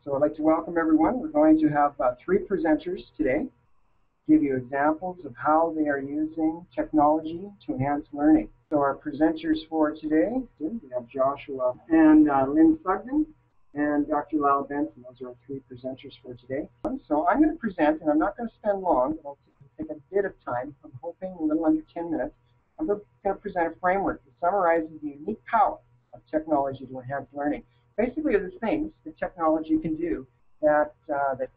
So I'd like to welcome everyone. We're going to have three presenters today, give you examples of how they are using technology to enhance learning. So our presenters for today, we have Joshua and Lynn Sugden and Dr. Lyle Benson. Those are our three presenters for today. So I'm going to present, and I'm not going to spend long, but I'll take a bit of time. I'm hoping a little under 10 minutes. I'm going to present a framework that summarizes the unique power of technology to enhance learning. Basically, the things that technology can do that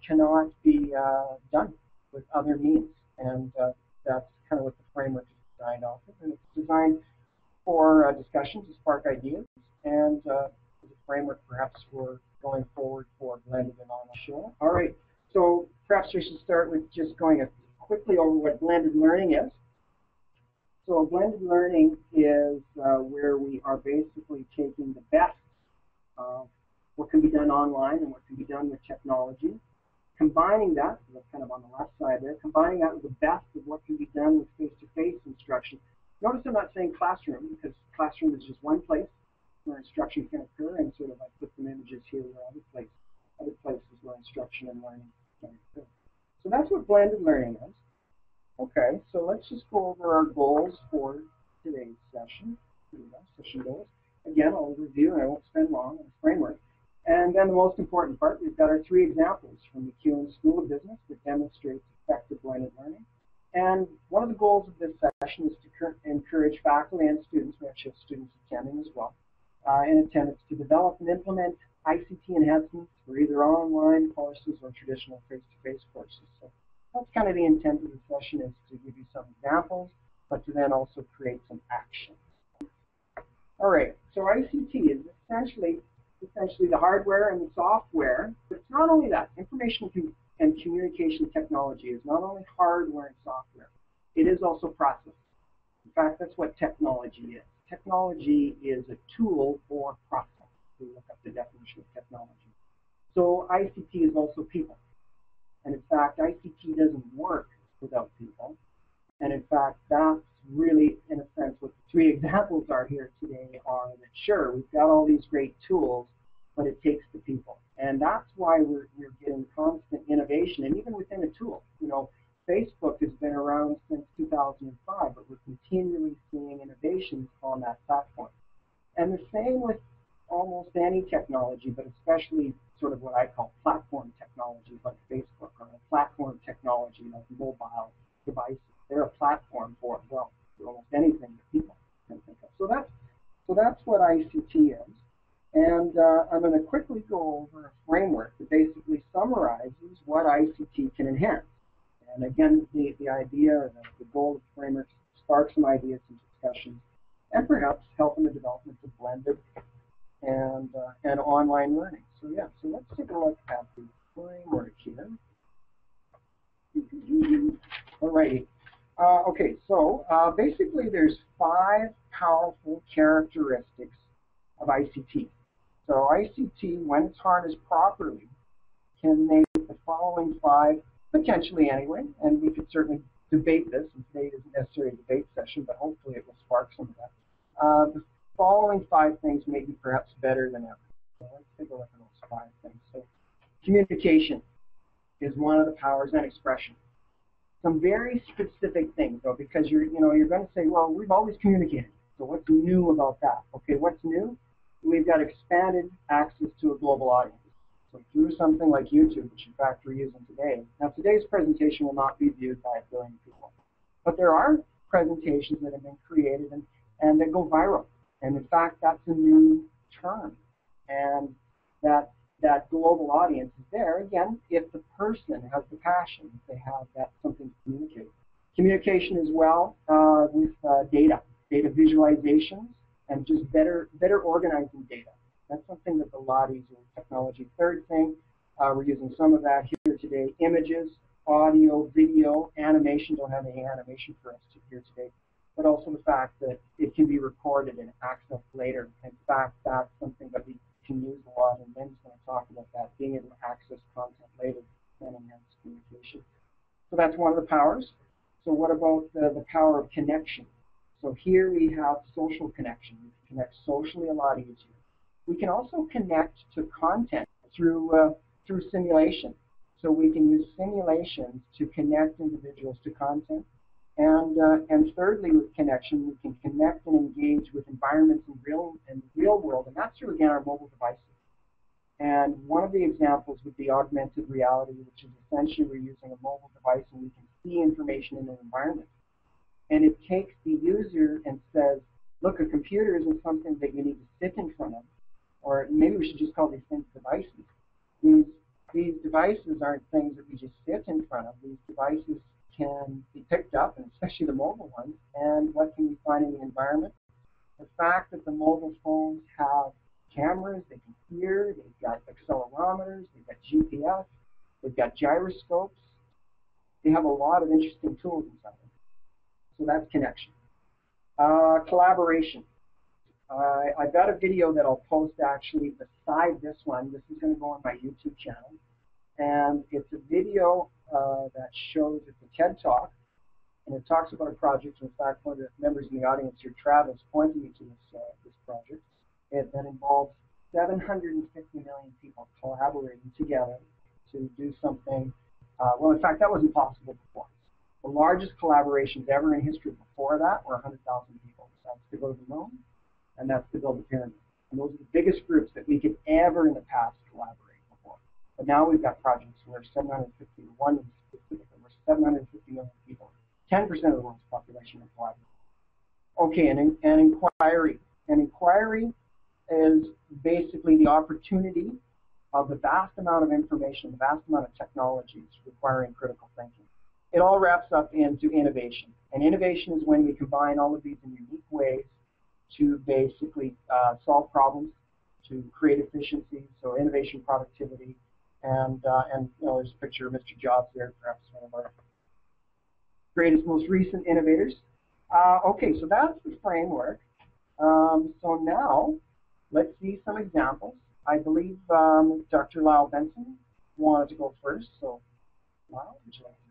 cannot be done with other means, and that's kind of what the framework is designed off of. And it's designed for discussion to spark ideas, and as a framework perhaps for going forward for blended and online show. All right, so perhaps we should start with just going quickly over what blended learning is. So blended learning is where we are basically taking the best of what can be done online and what can be done with technology, combining that, so that's kind of on the left side there, combining that with the best of what can be done with face-to-face instruction. Notice I'm not saying classroom, because classroom is just one place where instruction can occur, and sort of I put some images here where other places where instruction and learning can occur. So that's what blended learning is. Okay, so let's just go over our goals for today's session. Here we go, session goals. Again, I'll review, and I won't spend long on the framework. And then the most important part, we've got our three examples from MacEwan School of Business that demonstrates effective blended learning. And one of the goals of this session is to encourage faculty and students, we actually have students attending as well, in attendance to develop and implement ICT enhancements for either online courses or traditional face-to-face courses. So that's kind of the intent of the session, is to give you some examples, but to then also create some actions. All right, so ICT is essentially the hardware and the software, but it's not only that. Information and communication technology is not only hardware and software, it is also process. In fact, that's what technology is. Technology is a tool for process. We look up the definition of technology. So ICT is also people. And in fact, ICT doesn't work without people. And in fact, that's really, in a sense, what the three examples are here today are that, sure, we've got all these great tools, but it takes the people. And that's why we're getting constant innovation, and even within a tool. You know, Facebook has been around since 2005, but we're continually seeing innovations on that platform. And the same with almost any technology, but especially sort of what I call platform technologies like Facebook, or a platform technology like mobile devices. They're a platform for almost anything that people can think of. So that's what ICT is. And I'm going to quickly go over a framework that basically summarizes what ICT can enhance. And again, the idea, the goal of the framework is to spark some ideas and discussions, and perhaps help in the development of blended and online learning. So yeah, so let's take a look at the framework here. Alrighty. Okay, so basically there's 5 powerful characteristics of ICT. So ICT, when it's harnessed properly, can make the following 5, potentially anyway, and we could certainly debate this, and today isn't necessarily a debate session, but hopefully it will spark some of that. The following 5 things may be perhaps better than ever. So let's take a look at those 5 things. So communication is one of the powers, and expression. Some very specific things, though, because you're going to say, well, we've always communicated. So what's new about that? Okay, what's new? We've got expanded access to a global audience. So through something like YouTube, which in fact we're using today. Now today's presentation will not be viewed by 1 billion people, but there are presentations that have been created and that go viral. And in fact, that's a new term. And that global audience is there, again, if the person has the passion, if they have that something to communicate. Communication as well with data visualizations, and just better organizing data. That's something that a lot easier with technology. Third thing, we're using some of that here today, images, audio, video, animation. Don't have any animation for us here today, but also the fact that it can be recorded and accessed later. In fact, that's something that we can use a lot, and Lynn's going to talk about that, being able to access content later and enhance communication. So that's one of the powers. So what about the power of connection? So here we have social connection. We can connect socially a lot easier. We can also connect to content through through simulation. So we can use simulations to connect individuals to content. And thirdly, with connection, we can connect and engage with environments in real world, and that's through, again, our mobile devices. And one of the examples would be augmented reality, which is essentially we're using a mobile device and we can see information in an environment. And it takes the user and says, look, a computer isn't something that you need to sit in front of, or maybe we should just call these things devices. These devices aren't things that we just sit in front of. These devices can be picked up, and especially the mobile ones, and what can we find in the environment? The fact that the mobile phones have cameras, they can hear, they've got accelerometers, they've got GPS, they've got gyroscopes. They have a lot of interesting tools inside them. So that's connection. Collaboration. I've got a video that I'll post actually beside this one. This is going to go on my YouTube channel. And it's a video that shows, it's a TED Talk, and it talks about a project. In fact, one of the members in the audience here, Travis, pointed me to this project that involves 750 million people collaborating together to do something. Well, in fact, that wasn't possible before. The largest collaborations ever in history before that were 100,000 people. That's to go to the moon, and that's to build the pyramid. And those are the biggest groups that we could ever in the past collaborate before. But now we've got projects where 750, one specifically, where 750 million people, 10% of the world's population are collaborating. Okay, and inquiry. An inquiry is basically the opportunity of the vast amount of information, the vast amount of technologies requiring critical thinking. It all wraps up into innovation. And innovation is when we combine all of these in unique ways to basically solve problems, to create efficiency, so innovation, productivity, and you know, there's a picture of Mr. Jobs there, perhaps one of our greatest, most recent innovators. Okay, so that's the framework. So now, let's see some examples. I believe Dr. Lyle Benson wanted to go first, so Lyle, would you like to